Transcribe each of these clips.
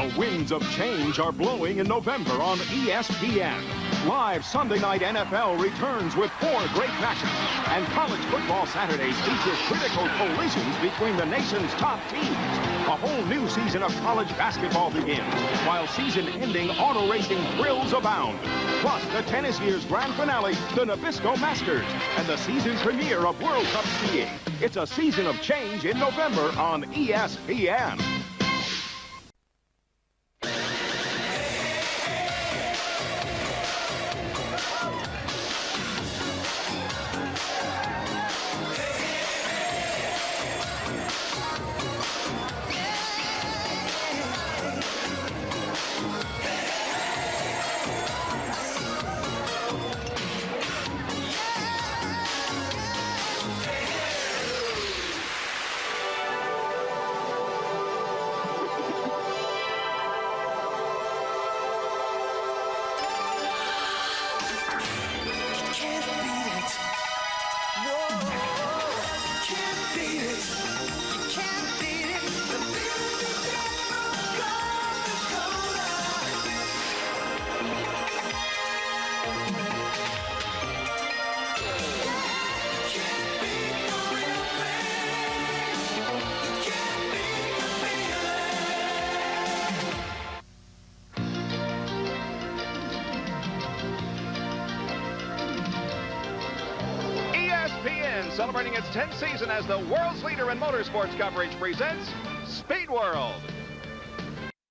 The winds of change are blowing in November on ESPN. Live Sunday night NFL returns with 4 great matchups. And college football Saturdays feature critical collisions between the nation's top teams. A whole new season of college basketball begins, while season-ending auto racing thrills abound. Plus, the tennis year's grand finale, the Nabisco Masters, and the season premiere of World Cup skiing. It's a season of change in November on ESPN. ESPN, celebrating its 10th season as the world's leader in motorsports coverage, presents Speed World.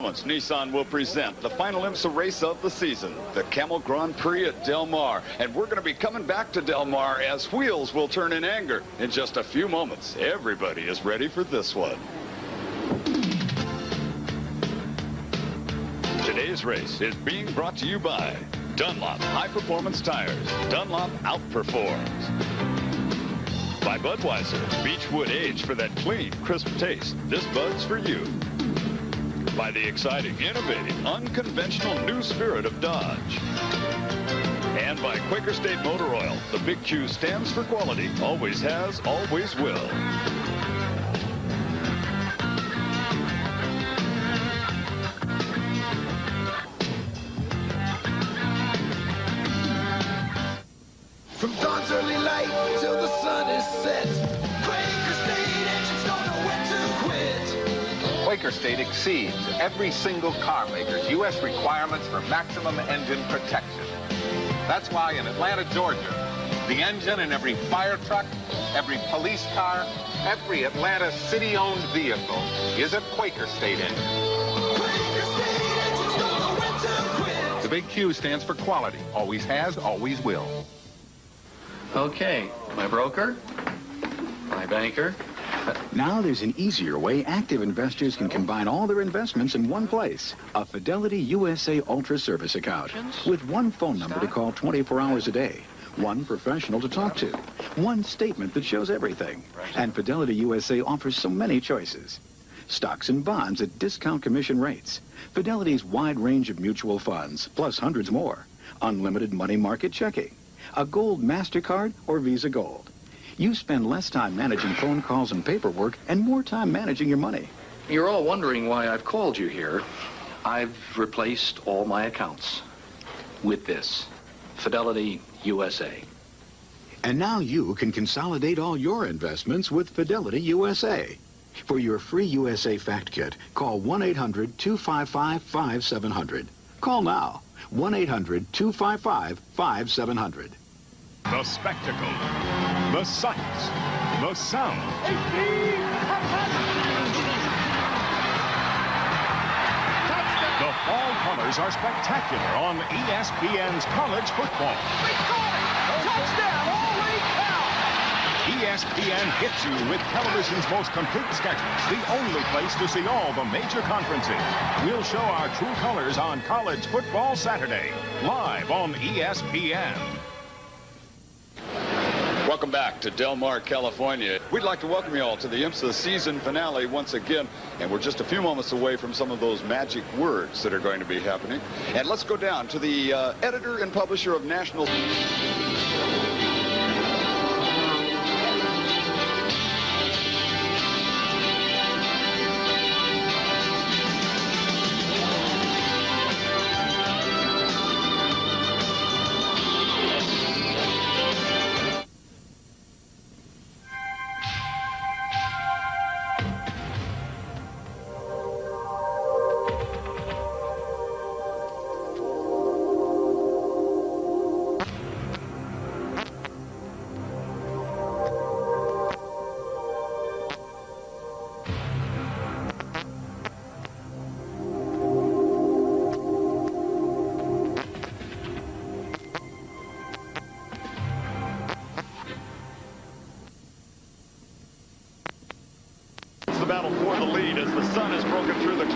Nissan will present the final IMSA race of the season, the Camel Grand Prix at Del Mar. And we're going to be coming back to Del Mar as wheels will turn in anger in just a few moments. Everybody is ready for this one. Today's race is being brought to you by Dunlop High Performance Tires. Dunlop outperforms. By Budweiser, Beechwood Age for that clean, crisp taste. This Bud's for you. By the exciting, innovative, unconventional new spirit of Dodge. And by Quaker State Motor Oil. The big Q stands for quality, always has, always will. From dawn's early light till the sun is set, Quaker State engines don't know when to quit. Quaker State exceeds every single car maker's U.S. requirements for maximum engine protection. That's why in Atlanta, Georgia, the engine in every fire truck, every police car, every Atlanta city-owned vehicle is a Quaker State engine. Quaker State engines don't know when to quit. The big Q stands for quality, always has, always will. Okay, my broker, my banker. Now there's an easier way active investors can combine all their investments in one place. A Fidelity USA Ultra Service account with one phone number to call 24 hours a day, one professional to talk to, one statement that shows everything. And Fidelity USA offers so many choices. Stocks and bonds at discount commission rates. Fidelity's wide range of mutual funds, plus hundreds more. Unlimited money market checking. A Gold MasterCard or Visa Gold. You spend less time managing phone calls and paperwork and more time managing your money. You're all wondering why I've called you here. I've replaced all my accounts with this, Fidelity USA. And now you can consolidate all your investments with Fidelity USA. For your free USA Fact Kit, call 1-800-255-5700. Call now. 1-800-255-5700. The spectacle, the sights, the sound. The fall colors are spectacular on ESPN's college football. Touchdown, holy cow! ESPN hits you with television's most complete schedules, the only place to see all the major conferences. We'll show our true colors on College Football Saturday, live on ESPN. Welcome back to Del Mar, California. We'd like to welcome you all to the IMSA season finale once again, and we're just a few moments away from some of those magic words that are going to be happening. And let's go down to the editor and publisher of National...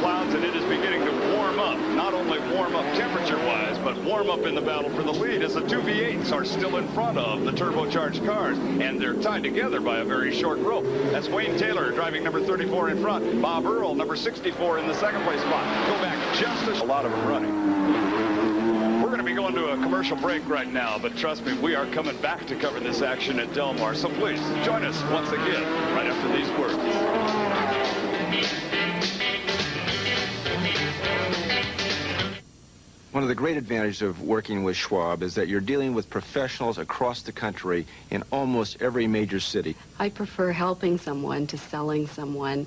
clouds, and it is beginning to warm up. Not only warm up temperature-wise, but warm up in the battle for the lead as the two V8s are still in front of the turbocharged cars, and they're tied together by a very short rope. That's Wayne Taylor driving number 34 in front. Bob Earl, number 64 in the second place spot. Go back just a lot of them running. We're going to be going to a commercial break right now, but trust me, we are coming back to cover this action at Del Mar. So please join us once again right after these words. One of the great advantages of working with Schwab is that you're dealing with professionals across the country in almost every major city. I prefer helping someone to selling someone.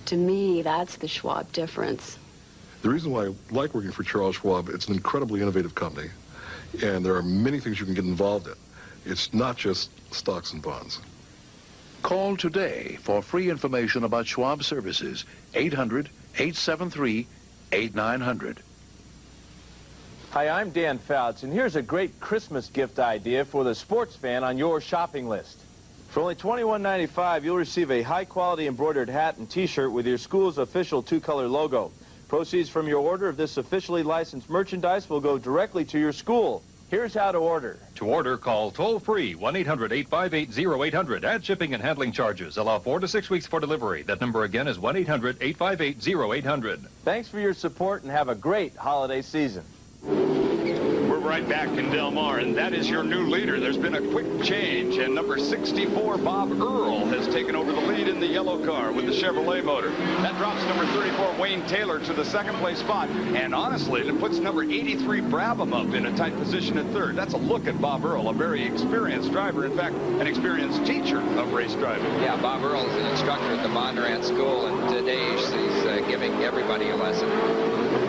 To me, that's the Schwab difference. The reason why I like working for Charles Schwab, it's an incredibly innovative company, and there are many things you can get involved in. It's not just stocks and bonds. Call today for free information about Schwab services. 800-873-8900. Hi, I'm Dan Fouts, and here's a great Christmas gift idea for the sports fan on your shopping list. For only $21.95, you'll receive a high-quality embroidered hat and T-shirt with your school's official two-color logo. Proceeds from your order of this officially licensed merchandise will go directly to your school. Here's how to order. To order, call toll-free 1-800-858-0800. Add shipping and handling charges. Allow 4 to 6 weeks for delivery. That number again is 1-800-858-0800. Thanks for your support and have a great holiday season. We're right back in Del Mar, and that is your new leader. There's been a quick change, and number 64, Bob Earl, has taken over the lead in the yellow car with the Chevrolet motor. That drops number 34, Wayne Taylor, to the second place spot, and honestly, it puts number 83, Brabham, up in a tight position at third. That's a look at Bob Earl, a very experienced driver, in fact, an experienced teacher of race driving. Yeah, Bob Earl is an instructor at the Bondurant School, and today he's giving everybody a lesson.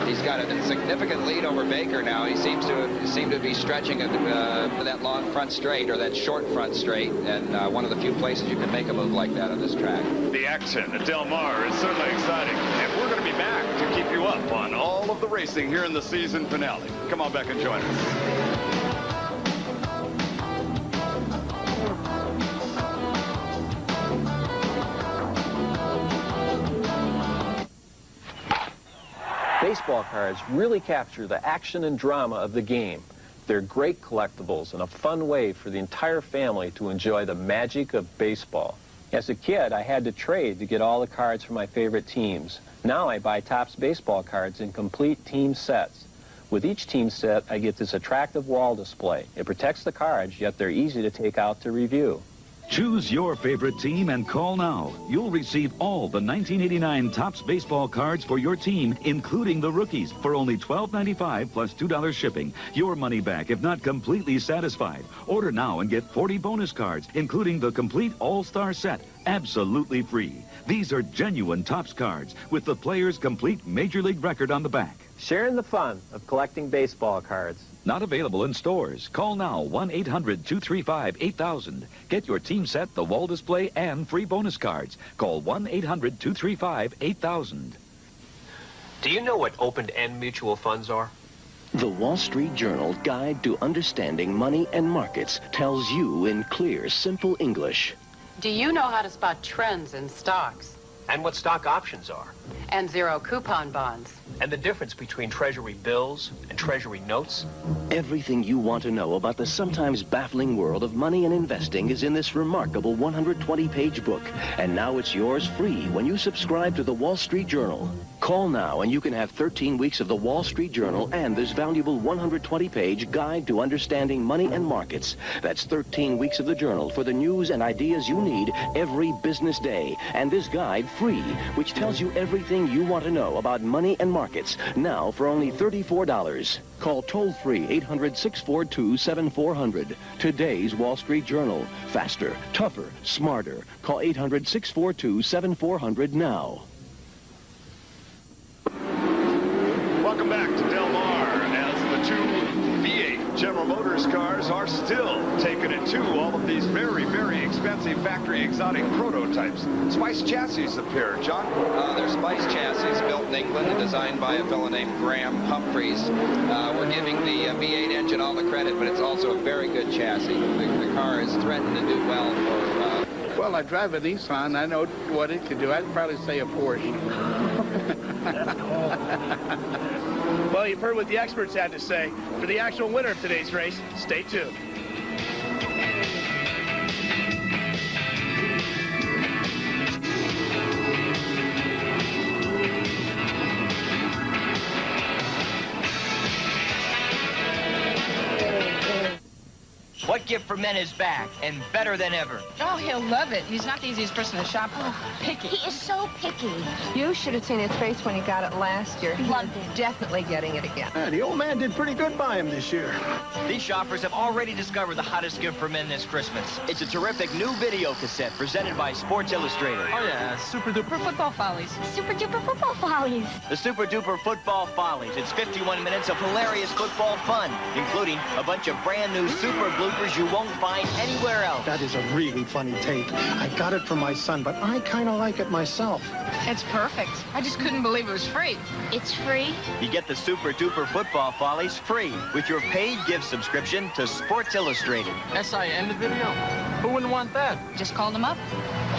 He's got a significant lead over Baker now. He seems to be stretching that long front straight, or that short front straight, and one of the few places you can make a move like that on this track. The action at Del Mar is certainly exciting, and we're going to be back to keep you up on all of the racing here in the season finale. Come on back and join us. Baseball cards really capture the action and drama of the game. They're great collectibles and a fun way for the entire family to enjoy the magic of baseball. As a kid, I had to trade to get all the cards for my favorite teams. Now I buy Topps baseball cards in complete team sets. With each team set, I get this attractive wall display. It protects the cards, yet they're easy to take out to review. Choose your favorite team and call now. You'll receive all the 1989 Topps baseball cards for your team, including the rookies, for only $12.95 plus $2 shipping. Your money back if not completely satisfied. Order now and get 40 bonus cards, including the complete all-star set, absolutely free. These are genuine Topps cards with the player's complete Major League record on the back. Sharing the fun of collecting baseball cards. Not available in stores. Call now, 1-800-235-8000. Get your team set, the wall display, and free bonus cards. Call 1-800-235-8000. Do you know what open-end mutual funds are? The Wall Street Journal Guide to Understanding Money and Markets tells you in clear, simple English. Do you know how to spot trends in stocks? And what stock options are? And zero coupon bonds. And the difference between Treasury bills and Treasury notes? Everything you want to know about the sometimes baffling world of money and investing is in this remarkable 120-page book. And now it's yours free when you subscribe to the Wall Street Journal. Call now and you can have 13 weeks of the Wall Street Journal and this valuable 120-page Guide to Understanding Money and Markets. That's 13 weeks of the Journal for the news and ideas you need every business day. And this guide free, which tells you everything you want to know about money and markets, now for only $34. Call toll-free 800-642-7400. Today's Wall Street Journal. Faster, tougher, smarter. Call 800-642-7400 now. Welcome back to Del Mar as the two V8 General Motors cars are still taking it to all of these very, very expensive factory exotic prototypes. Spice chassis appear, John? They're Spice chassis built in England and designed by a fellow named Graham Humphreys. We're giving the V8 engine all the credit, but it's also a very good chassis. The car is threatened to do well for... Well, I drive a Nissan. I know what it could do. I'd probably say a Porsche. Well, you've heard what the experts had to say. For the actual winner of today's race, stay tuned. What Gift for Men is back and better than ever. Oh, he'll love it. He's not the easiest person to shop for. Picky. He is so picky. You should have seen his face when he got it last year. Loved it. Definitely getting it again. Yeah, the old man did pretty good by him this year. These shoppers have already discovered the hottest gift for men this Christmas. It's a terrific new video cassette presented by Sports Illustrated. Oh, yeah. Super duper football follies. Super duper football follies. The Super Duper Football Follies. It's 51 minutes of hilarious football fun, including a bunch of brand new super bloopers you won't find anywhere else. That is a really funny tape. I got it for my son, but I kind of like it myself. It's perfect. I just couldn't believe it was free. It's free? You get the Super Duper Football Follies free with your paid gift subscription to Sports Illustrated. SI ended video? Who wouldn't want that? Just called them up.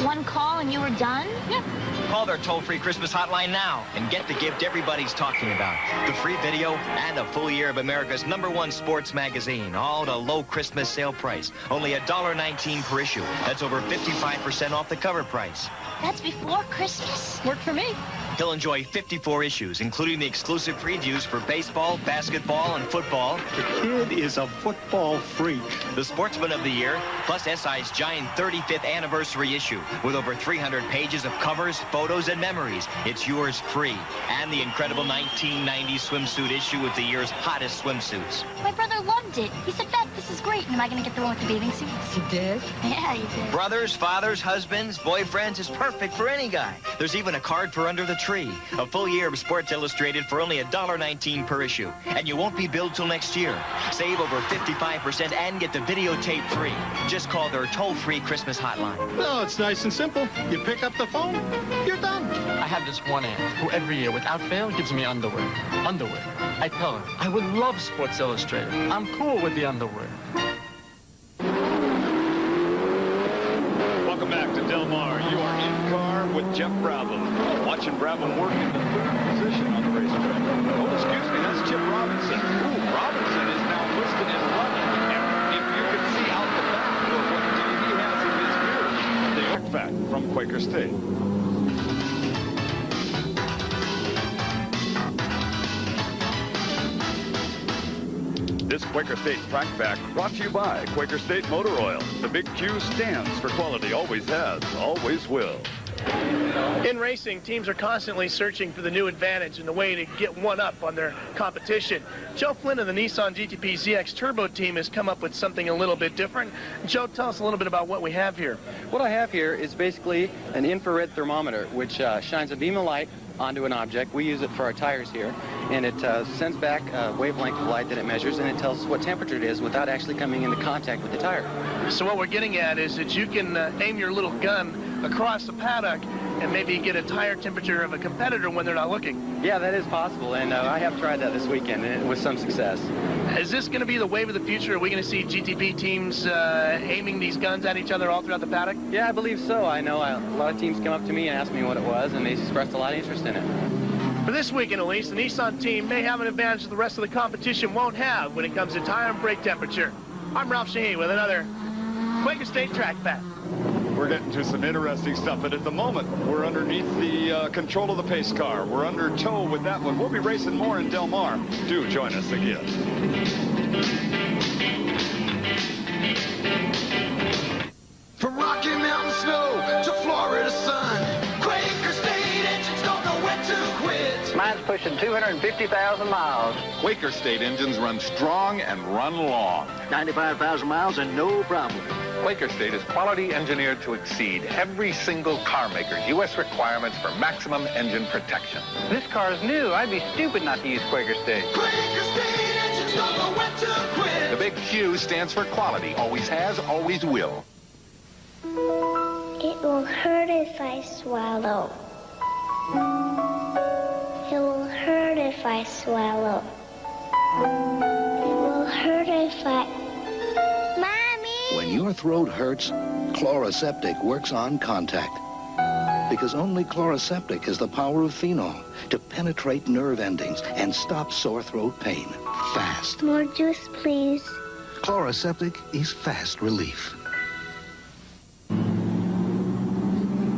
One call and you were done? Yeah. Call their toll-free Christmas hotline now and get the gift everybody's talking about. The free video and a full year of America's #1 sports magazine, all at a low Christmas sale price. Only $1.19 per issue. That's over 55% off the cover price. That's before Christmas. Worked for me. He'll enjoy 54 issues, including the exclusive previews for baseball, basketball, and football. The kid is a football freak. The Sportsman of the Year, plus SI's giant 35th anniversary issue with over 300 pages of covers, photos, and memories. It's yours free. And the incredible 1990 swimsuit issue with the year's hottest swimsuits. My brother loved it. He said, Beth, this is great. Am I going to get the one with the bathing suits? You did? Yeah, you did. Brothers, fathers, husbands, boyfriends is perfect for any guy. There's even a card for under the tree. A full year of Sports Illustrated for only $1.19 per issue. And you won't be billed till next year. Save over 55% and get the videotape free. Just call their toll-free Christmas hotline. No, it's nice and simple. You pick up the phone, you're done. I have this one aunt who every year, without fail, gives me underwear. Underwear. I tell her, I would love Sports Illustrated. I'm cool with the underwear. Welcome back to Del Mar. You are in car with Jeff Brabham. Watching Brabham work in the third position on the racetrack. Oh, excuse me, that's Chip Robinson. Ooh, Robinson is now listed in running. And if you can see out the back of what he has in his mirror, the fact from Quaker State. This Quaker State Track Fact brought to you by Quaker State Motor Oil. The big Q stands for quality, always has, always will. In racing, teams are constantly searching for the new advantage and the way to get one up on their competition. Joe Flynn of the Nissan GTP ZX Turbo team has come up with something a little bit different. Joe, tell us a little bit about what we have here. What I have here is basically an infrared thermometer, which shines a beam of light onto an object. We use it for our tires here, and it sends back a wavelength of light that it measures, and it tells us what temperature it is without actually coming into contact with the tire. So what we're getting at is that you can aim your little gun across the paddock and maybe get a tire temperature of a competitor when they're not looking. Yeah, that is possible, and I have tried that this weekend and with some success. Is this going to be the wave of the future? Are we going to see GTP teams aiming these guns at each other all throughout the paddock? Yeah, I believe so. I know a lot of teams come up to me and ask me what it was, and they expressed a lot of interest in it. For this weekend at least, the Nissan team may have an advantage that the rest of the competition won't have when it comes to tire and brake temperature. I'm Ralph Shaheen with another Quaker State Track Fact. We're getting to some interesting stuff, but at the moment, we're underneath the control of the pace car. We're under tow with that one. We'll be racing more in Del Mar. Do join us again. From Rocky Mountain snow to Florida sun, Quaker State engines don't know when to quit. Mine's pushing 250,000 miles. Quaker State engines run strong and run long. 95,000 miles and no problem. Quaker State is quality engineered to exceed every single car maker's U.S. requirements for maximum engine protection. This car's new. I'd be stupid not to use Quaker State. Quaker State engines don't know when to quit. The big Q stands for quality. Always has, always will. It will hurt if I swallow. It will hurt if I swallow. It will hurt if I... When your throat hurts, Chloraseptic works on contact. Because only Chloraseptic has the power of phenol to penetrate nerve endings and stop sore throat pain fast. More juice, please. Chloraseptic is fast relief.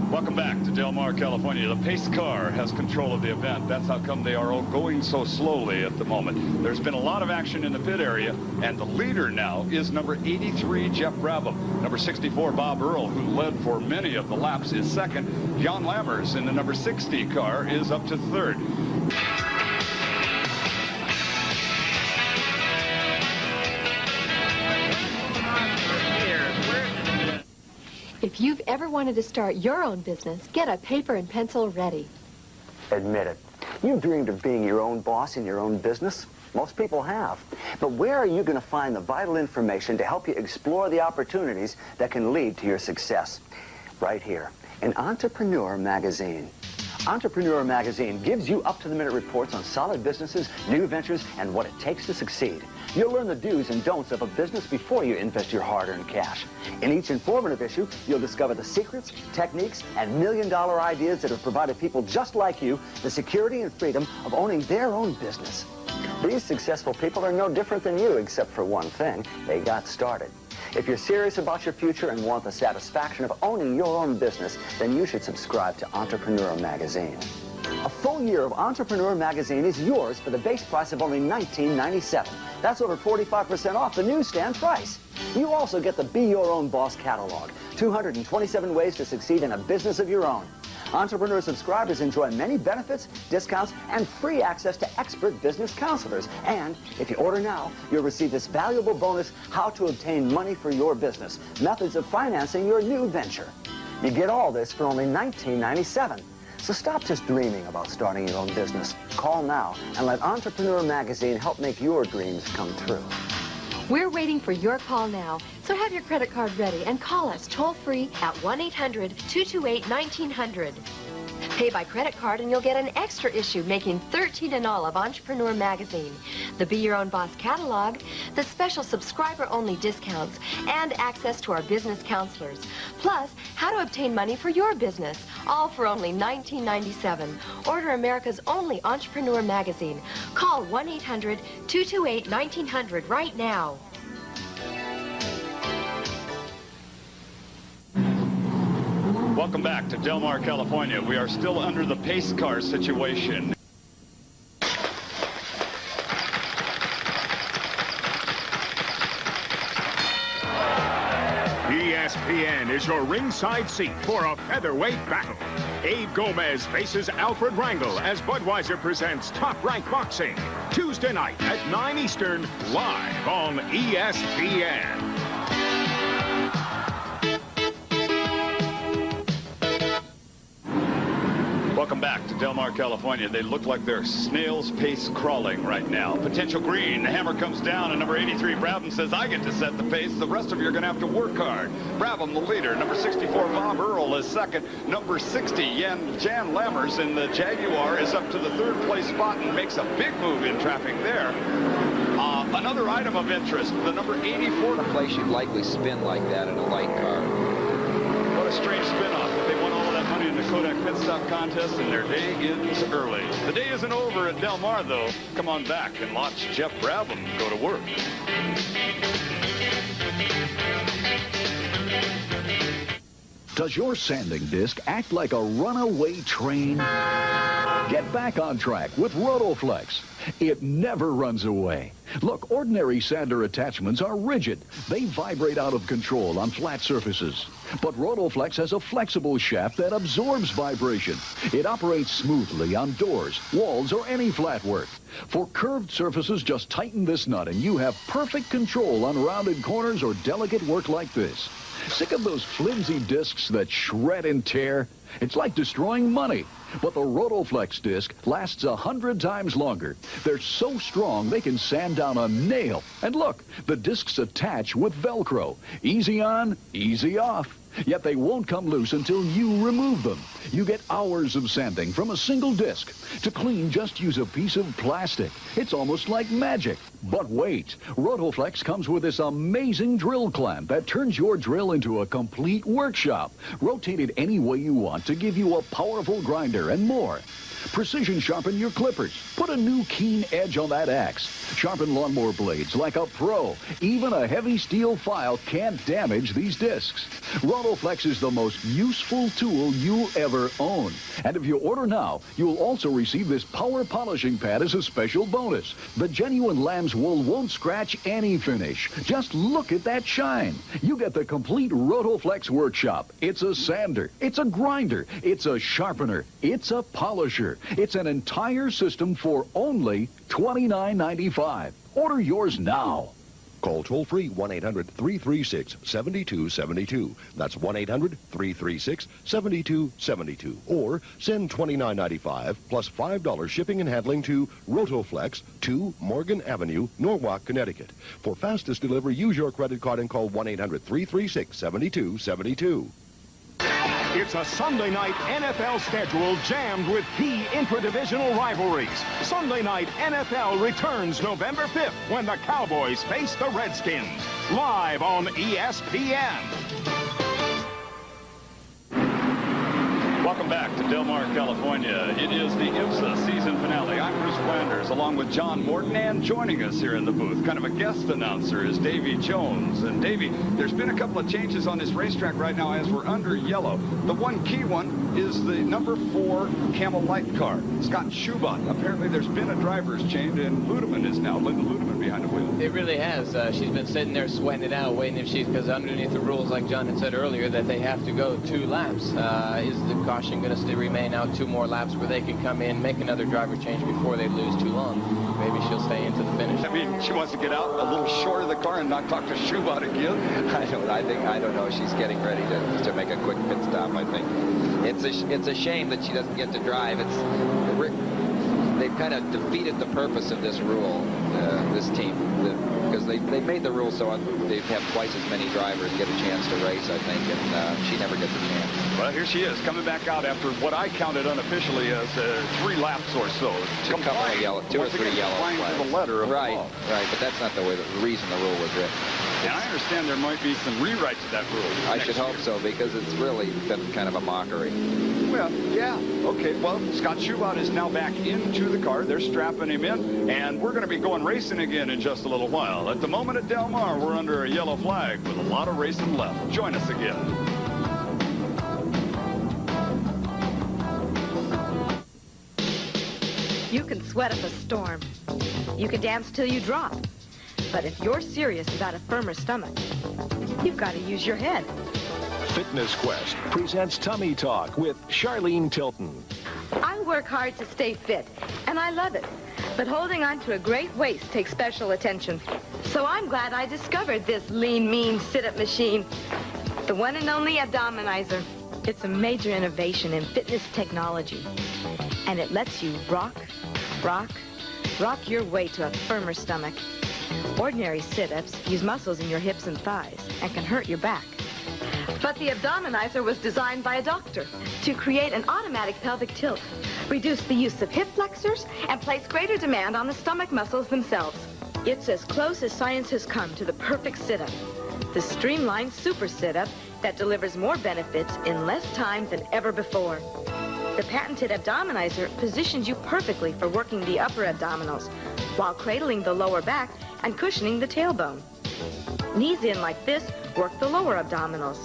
Welcome back to Del Mar, California. The pace car has control of the event. That's how come they are all going so slowly at the moment. There's been a lot of action in the pit area, and the leader now is number 83, Jeff Brabham. Number 64, Bob Earl, who led for many of the laps, is second. John Lammers in the number 60 car is up to third. If you've ever wanted to start your own business, get a paper and pencil ready. Admit it. You've dreamed of being your own boss in your own business. Most people have. But where are you going to find the vital information to help you explore the opportunities that can lead to your success? Right here, in Entrepreneur Magazine. Entrepreneur Magazine gives you up-to-the-minute reports on solid businesses, new ventures, and what it takes to succeed. You'll learn the do's and don'ts of a business before you invest your hard-earned cash. In each informative issue, you'll discover the secrets, techniques, and million-dollar ideas that have provided people just like you the security and freedom of owning their own business. These successful people are no different than you, except for one thing: they got started. If you're serious about your future and want the satisfaction of owning your own business, then you should subscribe to Entrepreneur Magazine. A full year of Entrepreneur Magazine is yours for the base price of only $19.97. That's over 45% off the newsstand price. You also get the Be Your Own Boss catalog, 227 ways to succeed in a business of your own. Entrepreneur subscribers enjoy many benefits, discounts, and free access to expert business counselors. And if you order now, you'll receive this valuable bonus: how to obtain money for your business, methods of financing your new venture. You get all this for only $19.97. So stop just dreaming about starting your own business. Call now and let Entrepreneur Magazine help make your dreams come true. We're waiting for your call now, so have your credit card ready and call us toll-free at 1-800-228-1900. Pay by credit card and you'll get an extra issue making 13 in all of Entrepreneur Magazine, the Be Your Own Boss catalog, the special subscriber-only discounts, and access to our business counselors. Plus, how to obtain money for your business, all for only $19.97. Order America's only Entrepreneur Magazine. Call 1-800-228-1900 right now. Welcome back to Del Mar, California. We are still under the pace car situation. ESPN is your ringside seat for a featherweight battle. Abe Gomez faces Alfred Rangel as Budweiser presents Top Rank Boxing. Tuesday night at 9 Eastern, live on ESPN. Welcome back to Del Mar, California. They look like they're snail's pace crawling right now. Potential green. The hammer comes down, and number 83, Brabham, says, I get to set the pace. The rest of you are going to have to work hard. Brabham, the leader. Number 64, Bob Earl, is second. Number 60, Jan Lammers in the Jaguar, is up to the third place spot and makes a big move in traffic there. Another item of interest, the number 84. A place you'd likely spin like that in a light car. What a strange spin-off. They won all of that money in the Kodak Pit Stop contest, and their day ends early. The day isn't over at Del Mar, though. Come on back and watch Jeff Brabham go to work. Does your sanding disc act like a runaway train? Get back on track with Rotoflex. It never runs away. Look, ordinary sander attachments are rigid. They vibrate out of control on flat surfaces. But Rotoflex has a flexible shaft that absorbs vibration. It operates smoothly on doors, walls, or any flat work. For curved surfaces, just tighten this nut and you have perfect control on rounded corners or delicate work like this. Sick of those flimsy discs that shred and tear? It's like destroying money. But the Rotoflex disc lasts 100 times longer. They're so strong they can sand down a nail. And look, the discs attach with Velcro. Easy on, easy off. Yet they won't come loose until you remove them. You get hours of sanding from a single disc. To clean, just use a piece of plastic. It's almost like magic. But wait, Rotoflex comes with this amazing drill clamp that turns your drill into a complete workshop. Rotate it any way you want to give you a powerful grinder and more. Precision sharpen your clippers. Put a new keen edge on that axe. Sharpen lawnmower blades like a pro. Even a heavy steel file can't damage these discs. Rotoflex is the most useful tool you'll ever own. And if you order now, you'll also receive this power polishing pad as a special bonus. The genuine lamb's wool won't scratch any finish. Just look at that shine. You get the complete Rotoflex workshop. It's a sander. It's a grinder. It's a sharpener. It's a polisher. It's an entire system for only $29.95. Order yours now. Call toll-free 1-800-336-7272. That's 1-800-336-7272. Or send $29.95 plus $5 shipping and handling to Rotoflex, 2 Morgan Avenue, Norwalk, Connecticut. For fastest delivery, use your credit card and call 1-800-336-7272. It's a Sunday night NFL schedule jammed with key intra-divisional rivalries. Sunday night NFL returns November 5th when the Cowboys face the Redskins. Live on ESPN. Welcome back to Del Mar, California. It is the IMSA season finale. I'm Bruce Flanders along with John Morton, and joining us here in the booth, kind of a guest announcer, is Davy Jones. And Davy, there's been a couple of changes on this racetrack right now as we're under yellow. The one key one is the number 4 Camel Light car, Scott Schubot. Apparently there's been a driver's change, and Ludeman is now, Linda Ludeman behind the wheel. It really has. She's been sitting there sweating it out, waiting if she's, because underneath the rules, like John had said earlier, that they have to go 2 laps. Is the caution going to still remain out 2 more laps where they can come in, make another driver change before they lose too long? Maybe she'll stay into the finish. I mean, she wants to get out a little short of the car and not talk to Schubot again. I don't know. She's getting ready to make a quick pit stop, I think. It's a shame that she doesn't get to drive. They've kind of defeated the purpose of this rule, this team, because they made the rule so they have twice as many drivers get a chance to race, I think, and she never gets a chance. Well, here she is, coming back out after what I counted unofficially as 3 laps or so. 2 or 3 yellow flags. The letter of right, the law. right, but that's not the reason the rule was written. And I understand there might be some rewrites of that rule. I should hope so, because it's really been kind of a mockery. Well, yeah. Okay, well, Scott Schubot is now back into the car. They're strapping him in, and we're going to be going racing again in just a little while. At the moment at Del Mar, we're under a yellow flag with a lot of racing left. Join us again. You can sweat up a storm. You can dance till you drop. But if you're serious about a firmer stomach, you've got to use your head. Fitness Quest presents Tummy Talk with Charlene Tilton. I work hard to stay fit, and I love it. But holding on to a great waist takes special attention. So I'm glad I discovered this lean, mean sit-up machine. The one and only Abdominizer. It's a major innovation in fitness technology. And it lets you rock your way to a firmer stomach. Ordinary sit-ups use muscles in your hips and thighs and can hurt your back. But the Abdominizer was designed by a doctor to create an automatic pelvic tilt, reduce the use of hip flexors, and place greater demand on the stomach muscles themselves. It's as close as science has come to the perfect sit-up. The streamlined super sit-up that delivers more benefits in less time than ever before. The patented Abdominizer positions you perfectly for working the upper abdominals while cradling the lower back and cushioning the tailbone. Knees in like this work the lower abdominals.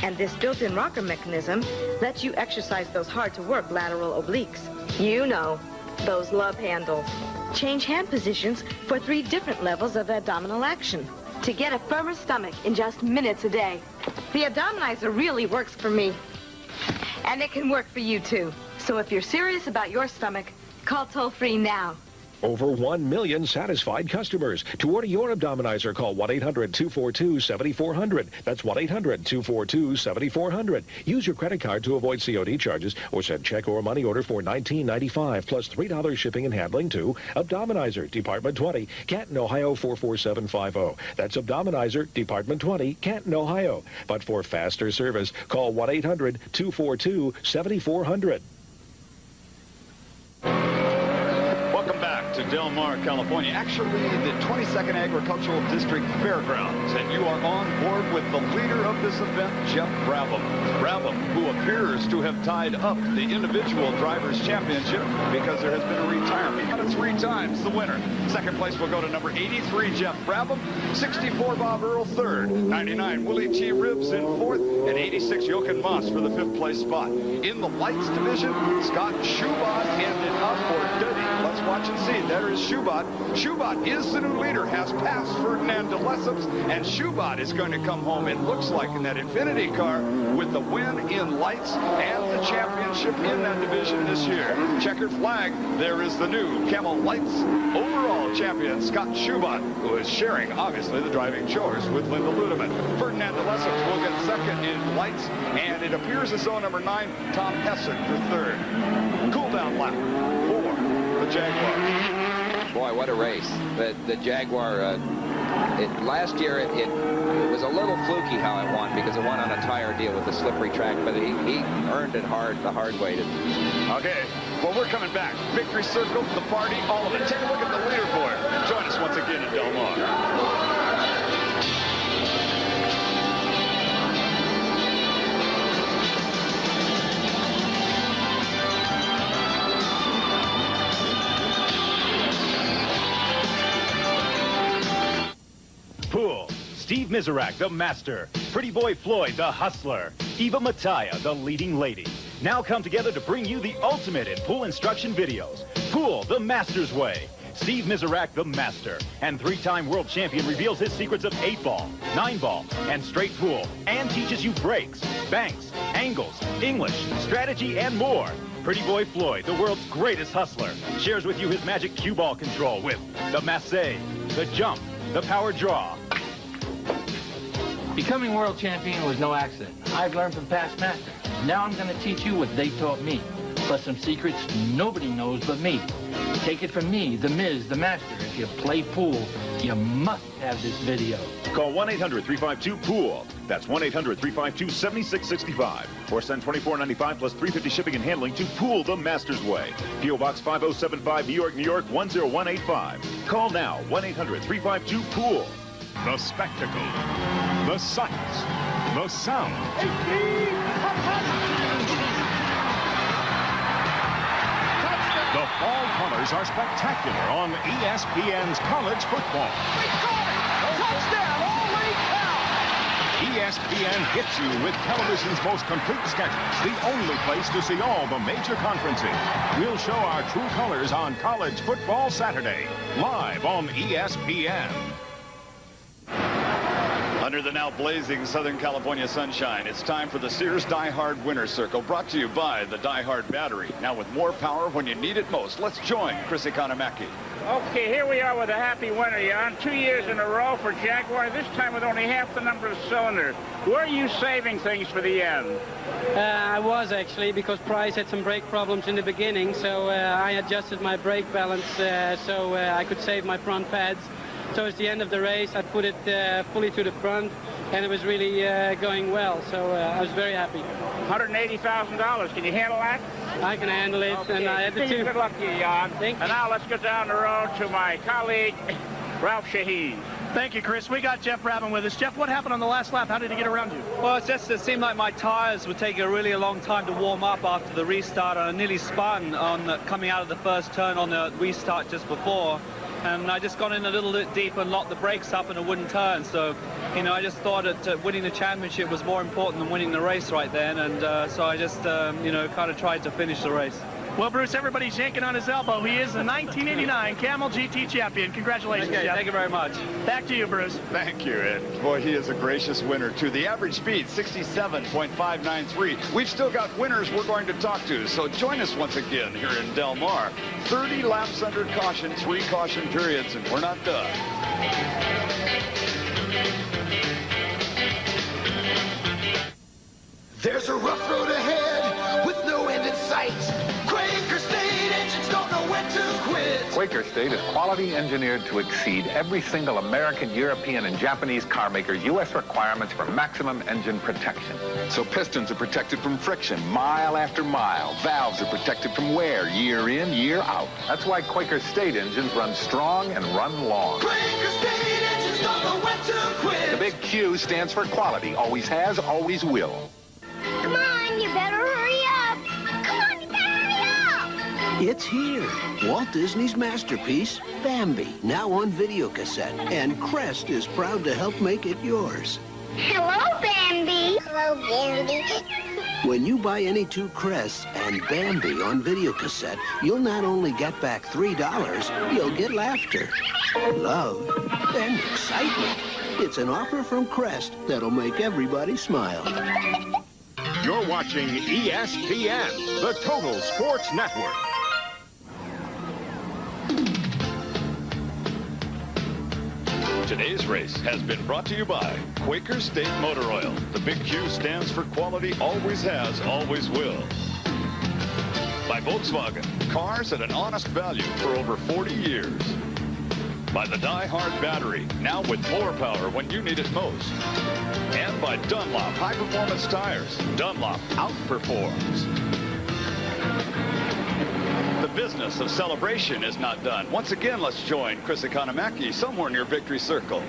And this built-in rocker mechanism lets you exercise those hard-to-work lateral obliques. You know, those love handles. Change hand positions for 3 different levels of abdominal action to get a firmer stomach in just minutes a day. The Abdominizer really works for me. And it can work for you, too. So if you're serious about your stomach, call toll-free now. Over 1 million satisfied customers. To order your Abdominizer, call 1-800-242-7400. That's 1-800-242-7400. Use your credit card to avoid COD charges or send check or money order for $19.95 plus $3 shipping and handling to Abdominizer, Department 20, Canton, Ohio 44750. That's Abdominizer, Department 20, Canton, Ohio. But for faster service, call 1-800-242-7400. To Del Mar, California, actually the 22nd Agricultural District Fairgrounds, and you are on board with the leader of this event, Jeff Brabham. Brabham, who appears to have tied up the individual drivers' championship because there has been a retirement. Out of 3 times the winner. Second place will go to number 83, Jeff Brabham, 64, Bob Earl, third, 99, Willie T. Ribbs in fourth, and 86, Jochen Moss for the 5th place spot. In the lights division, Scott Schubot ended up for Duddy. Let's watch and see. There is Schubot. Schubot is the new leader, has passed Ferdinand de Lesseps, and Schubot is going to come home, it looks like, in that Infinity car with the win in lights and the championship in that division this year. Checkered flag, there is the new Camel Lights overall champion, Scott Schubot, who is sharing, obviously, the driving chores with Linda Ludeman. Ferdinand de Lesseps will get second in lights, and it appears as though number 9, Tom Hessen, for third. Cool down lap for the Jaguar. Boy, what a race. The Jaguar, last year it was a little fluky how it won because it won on a tire deal with a slippery track, but he earned it the hard way. Okay, well, we're coming back. Victory Circle, the party, all of it. Take a look at the leaderboard. Join us once again in Del Mar. Pool, Steve Miserak, the master. Pretty Boy Floyd, the hustler. Eva Mataya, the leading lady. Now come together to bring you the ultimate in pool instruction videos. Pool, the master's way. Steve Miserak, the master, and 3-time world champion, reveals his secrets of 8-ball, 9-ball, and straight pool, and teaches you breaks, banks, angles, English, strategy, and more. Pretty Boy Floyd, the world's greatest hustler, shares with you his magic cue ball control with the masse, the jump, the power draw. Becoming world champion was no accident. I've learned from past masters. Now I'm going to teach you what they taught me, plus some secrets nobody knows but me. Take it from me, the Miz, the master. If you play pool, you must have this video. Call 1-800-352-POOL. That's 1-800-352-7665. Or send $24.95 plus $3.50 shipping and handling to Pool the Master's Way. P.O. Box 5075, New York, New York, 10185. Call now, 1-800-352-POOL. The spectacle, the sights, the sound. The fall colors are spectacular on ESPN's college football. Touchdown, holy cow! ESPN hits you with television's most complete schedules, the only place to see all the major conferences. We'll show our true colors on College Football Saturday, live on ESPN. Under the now blazing Southern California sunshine, it's time for the Sears Die Hard Winner's Circle, brought to you by the Die Hard Battery. Now with more power when you need it most. Let's join Chris Economaki. Okay, here we are with a happy winner, Jan. 2 years in a row for Jaguar, this time with only half the number of cylinders. Were you saving things for the end? I was, actually, because Price had some brake problems in the beginning, so I adjusted my brake balance so I could save my front pads. Towards the end of the race, I put it fully to the front, and it was really going well, so I was very happy. $180,000. Can you handle that? I can handle it, okay. And I had the two. Good luck to you, Jan. Thank you. And now let's get down the road to my colleague, Ralph Shaheen. Thank you, Chris. We got Jeff Brabham with us. Jeff, what happened on the last lap? How did he get around you? Well, it seemed like my tires would take a really long time to warm up after the restart, and I nearly spun on coming out of the first turn on the restart just before. And I just got in a little bit deep and locked the brakes up in a wooden turn. So, you know, I just thought that winning the championship was more important than winning the race right then. And so I just, you know, kind of tried to finish the race. Well, Bruce, everybody's yanking on his elbow. He is the 1989 Camel GT champion. Congratulations, Okay, Jeff. thank you very much. Back to you, Bruce. Thank you, and boy, he is a gracious winner, too. The average speed, 67.593. We've still got winners we're going to talk to, so join us once again here in Del Mar. 30 laps under caution, 3 caution periods, and we're not done. There's a rough road ahead with no end in sight. Quaker State engines don't know when to quit. Quaker State is quality engineered to exceed every single American, European, and Japanese car maker's U.S. requirements for maximum engine protection. So pistons are protected from friction mile after mile. Valves are protected from wear year in, year out. That's why Quaker State engines run strong and run long. Quaker State engines don't know when to quit. The big Q stands for quality. Always has, always will. Come on, you better hurry up. Come on, you better hurry up. It's here. Walt Disney's masterpiece, Bambi, now on video cassette. And Crest is proud to help make it yours. Hello, Bambi. Hello, Bambi. When you buy any 2 Crests and Bambi on video cassette, you'll not only get back $3, you'll get laughter, love, and excitement. It's an offer from Crest that'll make everybody smile. You're watching ESPN, the Total Sports Network. Today's race has been brought to you by Quaker State Motor Oil. The big Q stands for quality, always has, always will. By Volkswagen, cars at an honest value for over 40 years. By the Die Hard battery, now with more power when you need it most. And by Dunlop high-performance tires. Dunlop outperforms. The business of celebration is not done. Once again, let's join Chris Economaki somewhere near Victory Circle.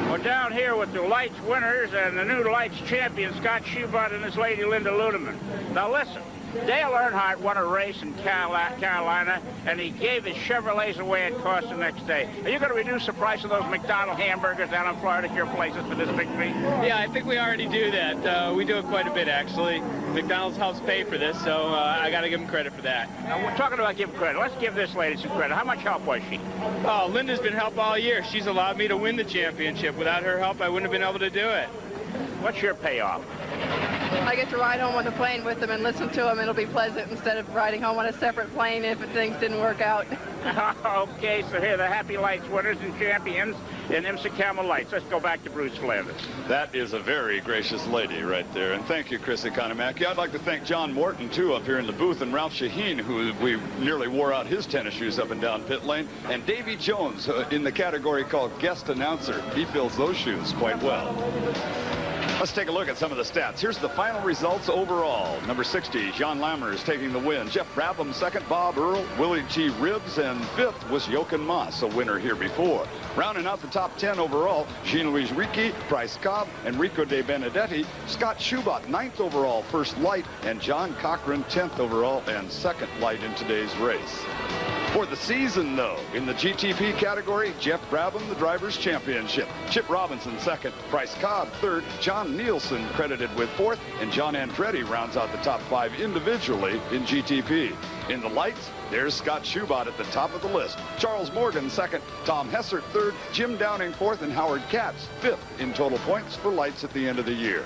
We're down here with the lights winners and the new lights champion, Scott Schubert and his lady, Linda Ludeman. Now listen, Dale Earnhardt won a race in Carolina, and he gave his Chevrolets away at cost the next day. Are you going to reduce the price of those McDonald's hamburgers down in Florida to your places for this victory? Yeah, I think we already do that. We do it quite a bit, actually. McDonald's helps pay for this, so I got to give them credit for that. Now, we're talking about give credit. Let's give this lady some credit. How much help was she? Oh, Linda's been help all year. She's allowed me to win the championship. Without her help, I wouldn't have been able to do it. What's your payoff? I get to ride home on the plane with them and listen to them. It'll be pleasant instead of riding home on a separate plane if things didn't work out. Okay, so here are the Happy Lights winners and champions in IMSA Camel Lights. Let's go back to Bruce Flanders. That is a very gracious lady right there. And thank you, Chris Economaki. I'd like to thank John Morton, too, up here in the booth, and Ralph Shaheen, who we nearly wore out his tennis shoes up and down pit lane, and Davy Jones in the category called guest announcer. He fills those shoes quite well. Let's take a look at some of the stats. Here's the final results overall. Number 60, John Lammers taking the win. Jeff Brabham second, Bob Earl, Willie G. Ribbs, and fifth was Jochen Moss, a winner here before. Rounding out the top 10 overall, Jean-Louis Ricci, Bryce Cobb, Enrico De Benedetti, Scott Schubert, ninth overall, first light, and John Cochran, 10th overall and second light in today's race. For the season, though, in the GTP category, Jeff Brabham, the Drivers' Championship. Chip Robinson, second. Bryce Cobb, third. John Nielsen, credited with fourth. And John Andretti rounds out the top 5 individually in GTP. In the lights, there's Scott Schubert at the top of the list. Charles Morgan, second. Tom Hessert, third. Jim Downing, fourth. And Howard Katz, fifth in total points for lights at the end of the year.